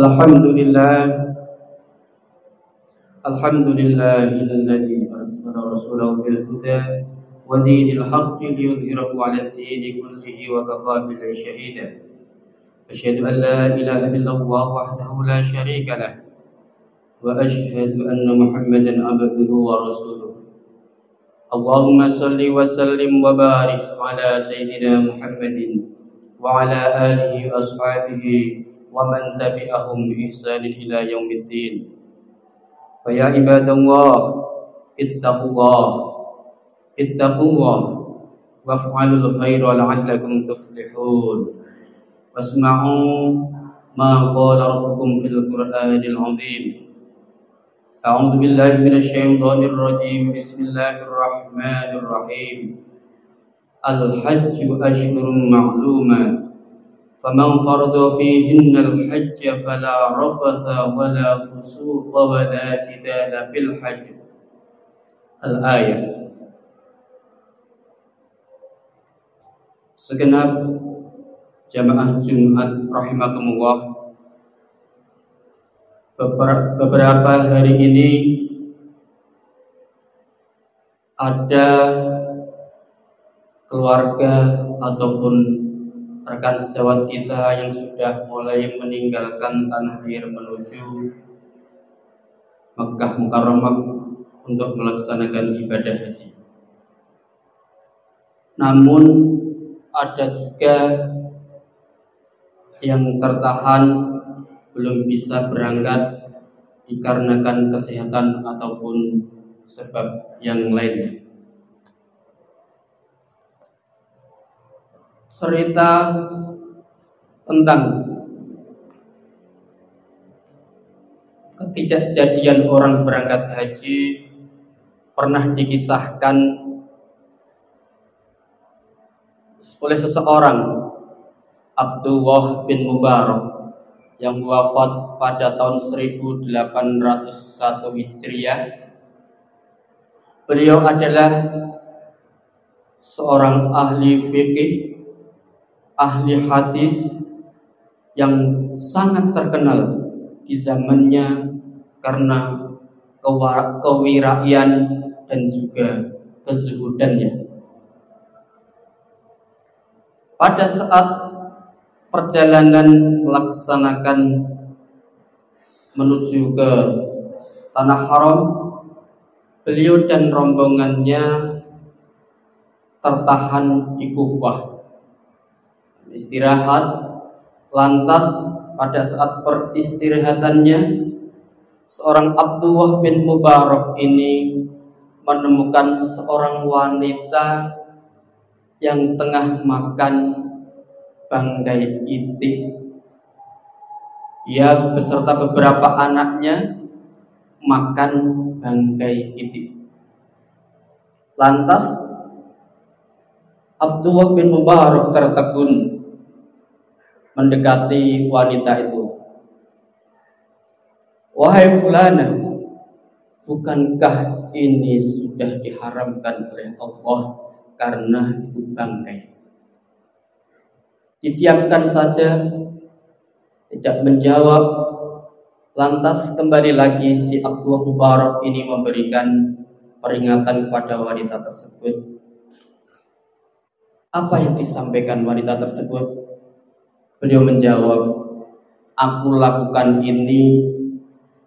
Alhamdulillah, alhamdulillahilladzi arsala rasulahu bil huda wa dinil haqqi liyudhhirahu 'alad dini kullihi wa kafaa billahi shahida. Asyhadu an la ilaha illallah wahdahu la syarika lah wa asyhadu anna Muhammadan 'abduhu wa rasuluh. Allahumma shalli wa sallim wa barik 'ala sayyidina Muhammadin wa 'ala alihi wa ashabihi wa man tabi'ahum bi ihsanin ila yaumiddin. Fa ya ibadallah ittaqullah waf'alul khaira la'allakum tuflihun. Wasma'u ma qala rabbukum fil Qur'anil 'azim. A'udzu billahi minasy syaithanir rajim. Bismillahir rahmanir rahim. Al-hajju ashhurun ma'lumat. فمن فرض فيهن الحج فلا رفث ولا فسوق ولا جدال في الحج. Al-ayat. Segenap jamaah Jumat rahimakumullah, beberapa hari ini ada keluarga ataupun rekan sejawat kita yang sudah mulai meninggalkan tanah air menuju Makkah Mukarramah untuk melaksanakan ibadah haji. Namun ada juga yang tertahan belum bisa berangkat dikarenakan kesehatan ataupun sebab yang lain. Cerita tentang ketidakjadian orang berangkat haji pernah dikisahkan oleh seseorang, Abdullah bin Mubarak, yang wafat pada tahun 1801 Hijriah. Beliau adalah seorang ahli fikih, ahli hadis yang sangat terkenal di zamannya karena kewirauan dan juga kezuhudannya. Pada saat perjalanan melaksanakan menuju ke Tanah Haram, beliau dan rombongannya tertahan di Kufah, istirahat. Lantas pada saat peristirahatannya, seorang Abdullah bin Mubarak ini menemukan seorang wanita yang tengah makan bangkai itik. Dia beserta beberapa anaknya makan bangkai itik. Lantas Abdullah bin Mubarak tertegun mendekati wanita itu. Wahai fulana, bukankah ini sudah diharamkan oleh Allah karena itu bangkai? Didiamkan saja, tidak menjawab. Lantas kembali lagi si Abdullah Mubarak ini memberikan peringatan kepada wanita tersebut. Apa yang disampaikan wanita tersebut? Beliau menjawab, aku lakukan ini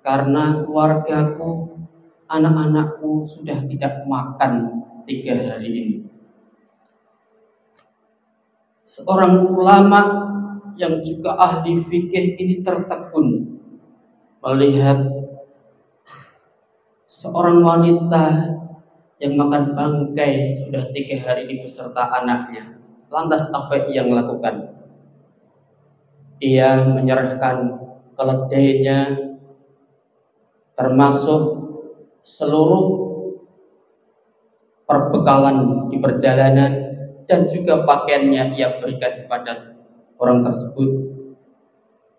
karena keluargaku, anak-anakku sudah tidak makan 3 hari ini. Seorang ulama yang juga ahli fikih ini tertegun melihat seorang wanita yang makan bangkai sudah 3 hari ini beserta anaknya. Lantas apa yang lakukan? Ia menyerahkan keledainya, termasuk seluruh perbekalan di perjalanan dan juga pakaiannya ia berikan kepada orang tersebut.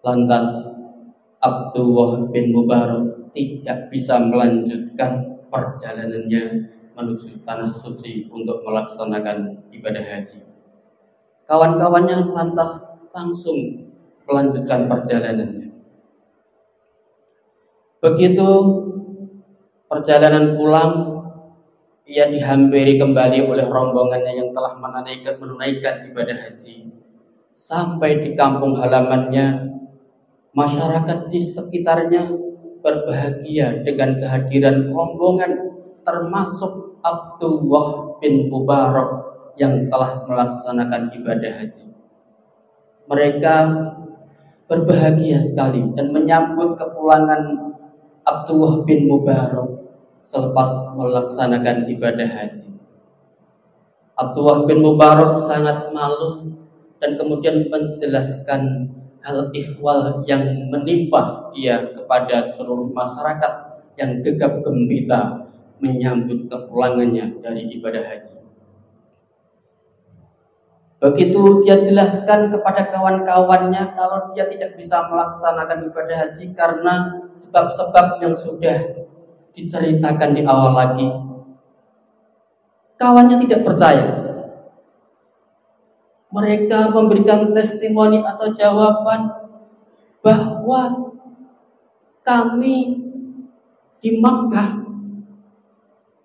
Lantas Abdullah bin Mubarak tidak bisa melanjutkan perjalanannya menuju tanah suci untuk melaksanakan ibadah haji. Kawan-kawannya lantas langsung melanjutkan perjalanannya. Begitu perjalanan pulang, ia dihampiri kembali oleh rombongannya yang telah menunaikan ibadah haji. Sampai di kampung halamannya, masyarakat di sekitarnya berbahagia dengan kehadiran rombongan termasuk Abdullah bin Mubarak yang telah melaksanakan ibadah haji. Mereka berbahagia sekali dan menyambut kepulangan Abdullah bin Mubarak selepas melaksanakan ibadah haji. Abdullah bin Mubarak sangat malu dan kemudian menjelaskan hal ihwal yang menimpa dia kepada seluruh masyarakat yang gegap gempita menyambut kepulangannya dari ibadah haji. Begitu dia jelaskan kepada kawan-kawannya kalau dia tidak bisa melaksanakan ibadah haji karena sebab-sebab yang sudah diceritakan di awal lagi, kawannya tidak percaya. Mereka memberikan testimoni atau jawaban bahwa kami di Makkah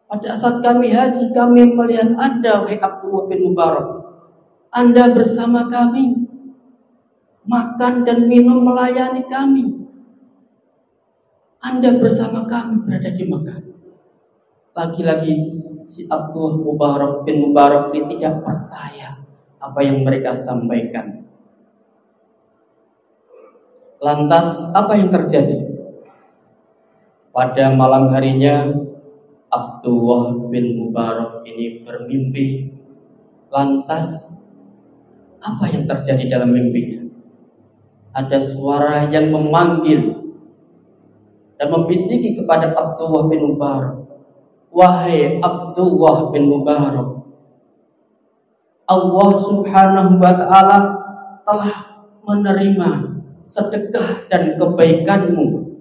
pada saat kami haji, kami melihat Anda, wahai Abdullah bin Mubarak. Anda bersama kami, makan dan minum melayani kami. Anda bersama kami berada di Makkah. Lagi-lagi si Abdullah bin Mubarak ini tidak percaya apa yang mereka sampaikan. Lantas apa yang terjadi? Pada malam harinya Abdullah bin Mubarak ini bermimpi. Lantas apa yang terjadi dalam mimpinya? Ada suara yang memanggil dan membisiki kepada Abdullah bin Mubarak, wahai Abdullah bin Mubarak, Allah Subhanahu wa ta'ala telah menerima sedekah dan kebaikanmu,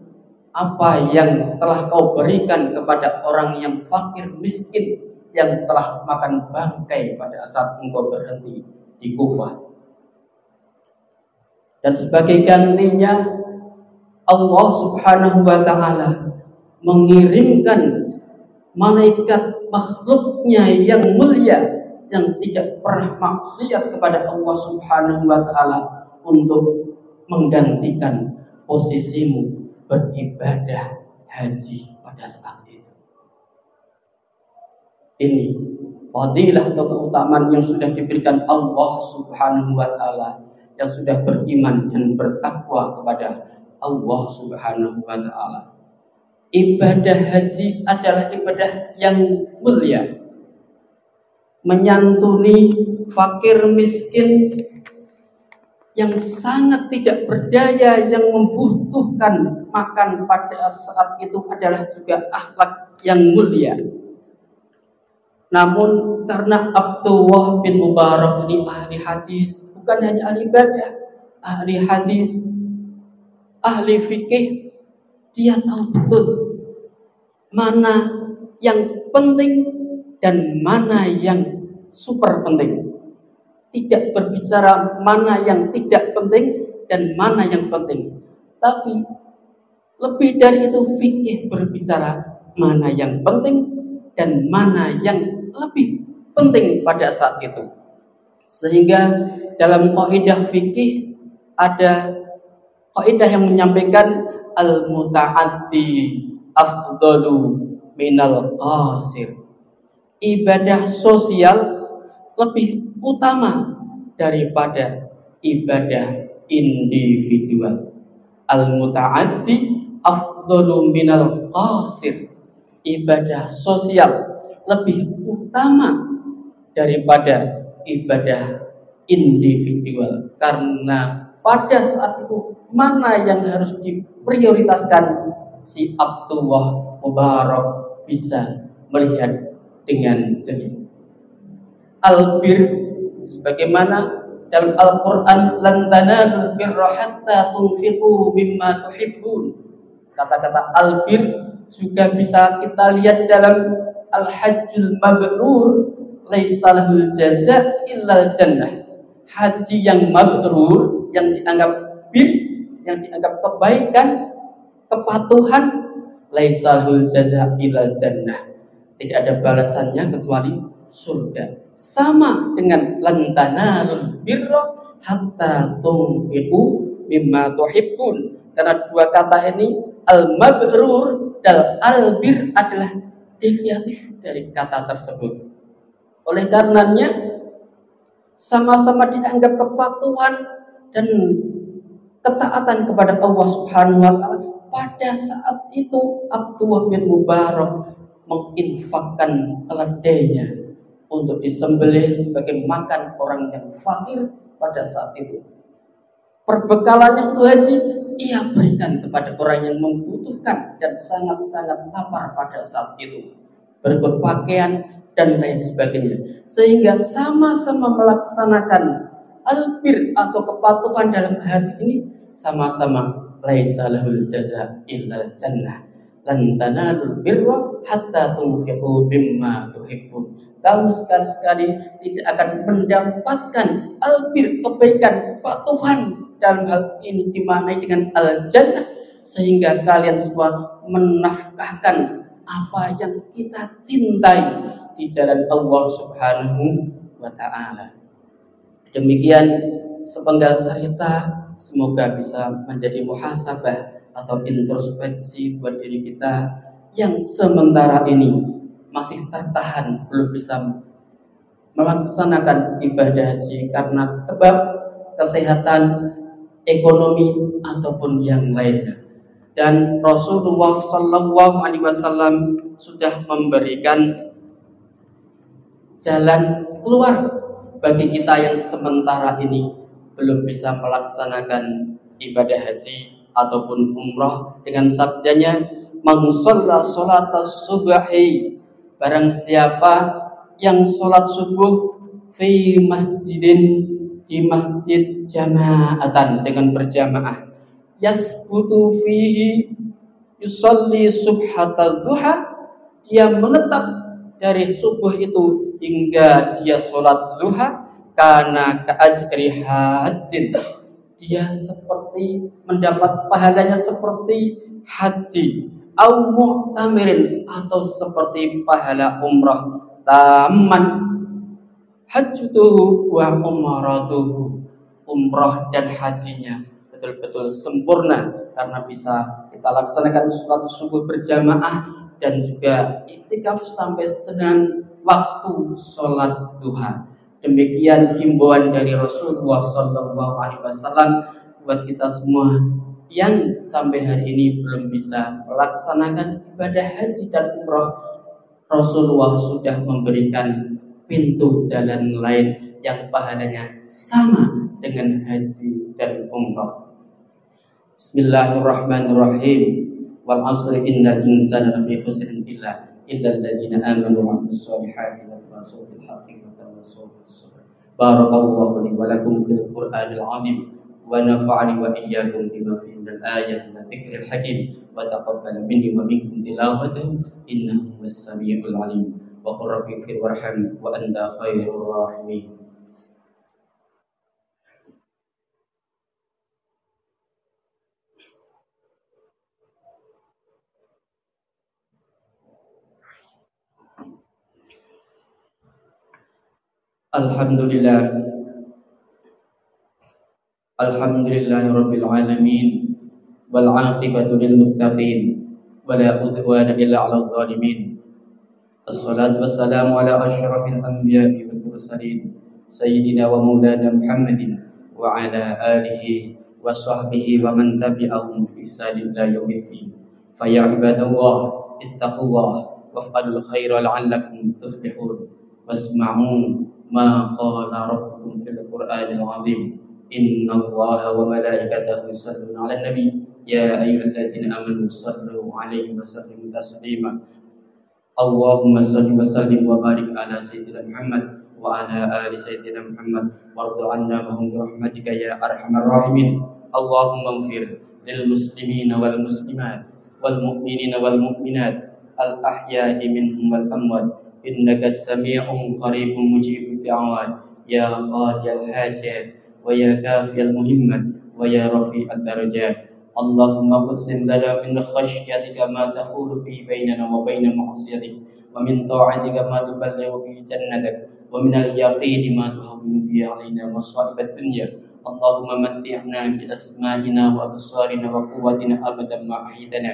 apa yang telah kau berikan kepada orang yang fakir miskin yang telah makan bangkai pada saat engkau berhenti di Kufah. Dan sebagai gantinya Allah Subhanahu wa ta'ala mengirimkan malaikat makhluknya yang mulia yang tidak pernah maksiat kepada Allah Subhanahu wa ta'ala untuk menggantikan posisimu beribadah haji pada saat itu. Ini fadilah atau keutamaan yang sudah diberikan Allah Subhanahu wa ta'ala yang sudah beriman dan bertakwa kepada Allah Subhanahu wa ta'ala. Ibadah haji adalah ibadah yang mulia, menyantuni fakir miskin yang sangat tidak berdaya, yang membutuhkan makan pada saat itu adalah juga akhlak yang mulia. Namun karena Abdullah bin Mubarak ini ahli hadis, bukan hanya ahli ibadah, ahli hadis, ahli fikih, dia tahu betul mana yang penting dan mana yang super penting. Tidak berbicara mana yang tidak penting dan mana yang penting, tapi lebih dari itu fikih berbicara mana yang penting dan mana yang lebih penting pada saat itu. Sehingga dalam kaidah fikih ada kaidah yang menyampaikan al-muta'addi afdalu minal qasir. Ibadah sosial lebih utama daripada ibadah individual. Al-muta'addi afdalu minal qasir. Ibadah sosial lebih utama daripada ibadah individual, karena pada saat itu mana yang harus diprioritaskan, si Abdullah Mubarak bisa melihat dengan jeli. Albir, sebagaimana dalam Al-Quran, lan tanalul birra hatta tunfiqu mimma tuhibbun. Kata-kata albir juga bisa kita lihat dalam Al-Hajjul Mabrur, laisa lahul jaza' illal jannah. Haji yang mabrur, yang dianggap bir, yang dianggap kebaikan, kepatuhan, laisalul jaza ilal jannah, tidak ada balasannya kecuali surga. Sama dengan lan tanalul birra hatta tunfiqu mimma tuhibbun. Karena dua kata ini al-mabrur dan al-bir adalah derivatif dari kata tersebut. Oleh karenanya sama-sama dianggap kepatuhan dan ketaatan kepada Allah Subhanahu wa taala. Pada saat itu Abdullah bin Mubarak menginfakkan keledainya untuk disembelih sebagai makan orang yang fakir pada saat itu. Perbekalannya untuk haji ia berikan kepada orang yang membutuhkan dan sangat-sangat lapar pada saat itu. Berikut pakaian dan lain sebagainya. Sehingga sama-sama melaksanakan albir atau kepatuhan dalam hati ini, sama-sama laisa lahul jaza illa jannah lan tanalul birra hatta tunfiqu mimma tuhibbun. Kamu sekali-sekali tidak akan mendapatkan albir, kebaikan, kepatuhan dalam hal ini dimaknai dengan al-jannah, sehingga kalian semua menafkahkan apa yang kita cintai di jalan Allah Subhanahu wa ta'ala. Demikian sepenggal cerita, semoga bisa menjadi muhasabah atau introspeksi buat diri kita yang sementara ini masih tertahan, belum bisa melaksanakan ibadah haji karena sebab kesehatan, ekonomi ataupun yang lainnya. Dan Rasulullah Shallallahu Alaihi Wasallam sudah memberikan jalan keluar bagi kita yang sementara ini belum bisa melaksanakan ibadah haji ataupun umrah dengan sabdanya, man shalla sholatas subhi, barang siapa yang sholat subuh fi masjidin, di masjid jama'atan dengan berjamaah, yasbutu fihi yusalli subhatal duha, dia menetap dari subuh itu hingga dia sholat duha, karena keajri hajin, dia seperti mendapat pahalanya seperti haji, au mu'tamirin, atau seperti pahala umrah, taman hajjutuhu wa umratuhu, umrah dan hajinya betul-betul sempurna karena bisa kita laksanakan sholat subuh berjamaah dan juga iktikaf sampai dengan waktu sholat duha. Demikian himbauan dari Rasulullah Sallallahu Alaihi Wasallam buat kita semua yang sampai hari ini belum bisa melaksanakan ibadah haji dan umrah. Rasulullah sudah memberikan pintu jalan lain yang pahalanya sama dengan haji dan umrah. Bismillahirrahmanirrahim. Wal 'asri innal insana lafi khusrin illa alladziina aamanu wa 'amilus shalihati wa tawassaw bil haqqi wa tawassaw bis sabr. Barakallahu li wa lakum fil Qur'anil 'azim wa nafa'ani wa iyyakum bima fihi minal ayati wa dzikril hakim wa taqabbal minni wa minkum tilawatahu innahu was-sami'ul 'alim. Wa qur rabbi fir warham wa anta khairur rahimin. Alhamdulillah, alhamdulillahirabbil alamin, wal 'aqibatu lil muttaqin, wala udwana illa 'alal zalimin. Assalatu wassalamu ala asyrafil anbiya'i wal mursalin, sayyidina wa maulana Muhammadin wa ala alihi wa sahbihi wa man tabi'ahum bi ihsanin ila yaumiddin. Fa ya ibadallah ittaqullah waf'alul khaira la'allakum tuflihun. Wasma'u ma qala rabbukum fil Qur'anil 'azim. Innallaha wa malaikatahu yusholluna 'alan nabi ya ayyuhalladzina amanu shallu 'alaihi wa sallimu taslima. Allahumma shalli wa sallim wa barik ala sayyidina Muhammad wa ala ali sayyidina Muhammad warḍi 'anna mahum bi rahmatika ya arhamar rahimin. Allahumma ighfir lil muslimina wal muslimat wal mu'minina wal mu'minat al ahya'i minhum wal amwat innaka sami'un qaribun mujibud da'awat ya qadiyal hajat wa ya kafiyal muhimmat wa ya rafi'ad darajat. اللهم اقسم لنا من خشيتك ما تحول به بيننا وبين معصيتك، ومن طاعتك ما تبلغ به جنتك، ومن اليقين ما تهون به علينا مصائب الدنيا. اللهم متعنا بأسمائنا وأبصارنا وقوتنا أبدا ما أحييتنا،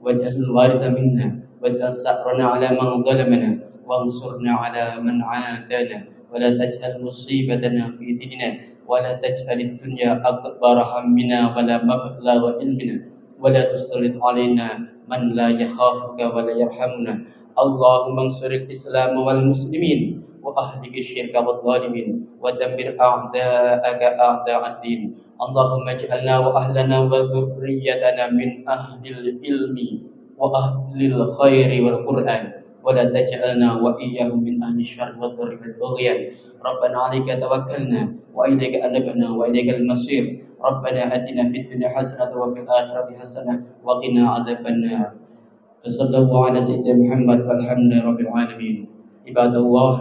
واجعل الوارث منا، واجعل ثأرنا على من ظلمنا، وانصرنا على من عادانا، ولا تجعل مصيبتنا في ديننا، ولا تجعل الدنيا أكبر همنا ولا مبلغ علمنا، ولا تسلط علينا من لا يخافك ولا يرحمنا. اللهم انصر الإسلام والمسلمين، وأهلك الشرك والظالمين، ودمر أعداءك أعداء الدين. اللهم اجعلنا وأهلنا وذريتنا من أهل العلم وأهل الخير والقرآن، ولا تجعلنا وإياهم من أهل الشر والضر والطغيان. ربنا عليك توكلنا، وإليك أنبنا، وإليك المصير. ربنا آتنا في الدنيا حسنة وفي الآخرة حسنة وقنا عذاب النار. وصلى الله على سيدنا محمد والحمد لله رب العالمين. عباد الله،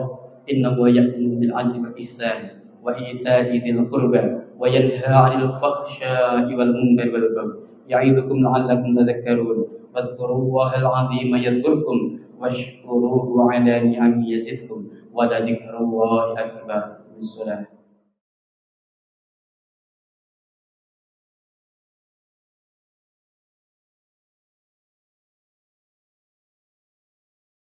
إنه يأمر بالعدل والإحسان وإيتاء ذي القربى وينهى عن الفحشاء والمنكر والبغي يعظكم لعلكم تذكرون. واذكروا الله العظيم يذكركم، واشكروه على نعمه يزدكم، ولذكر الله أكبر. بالصلاة.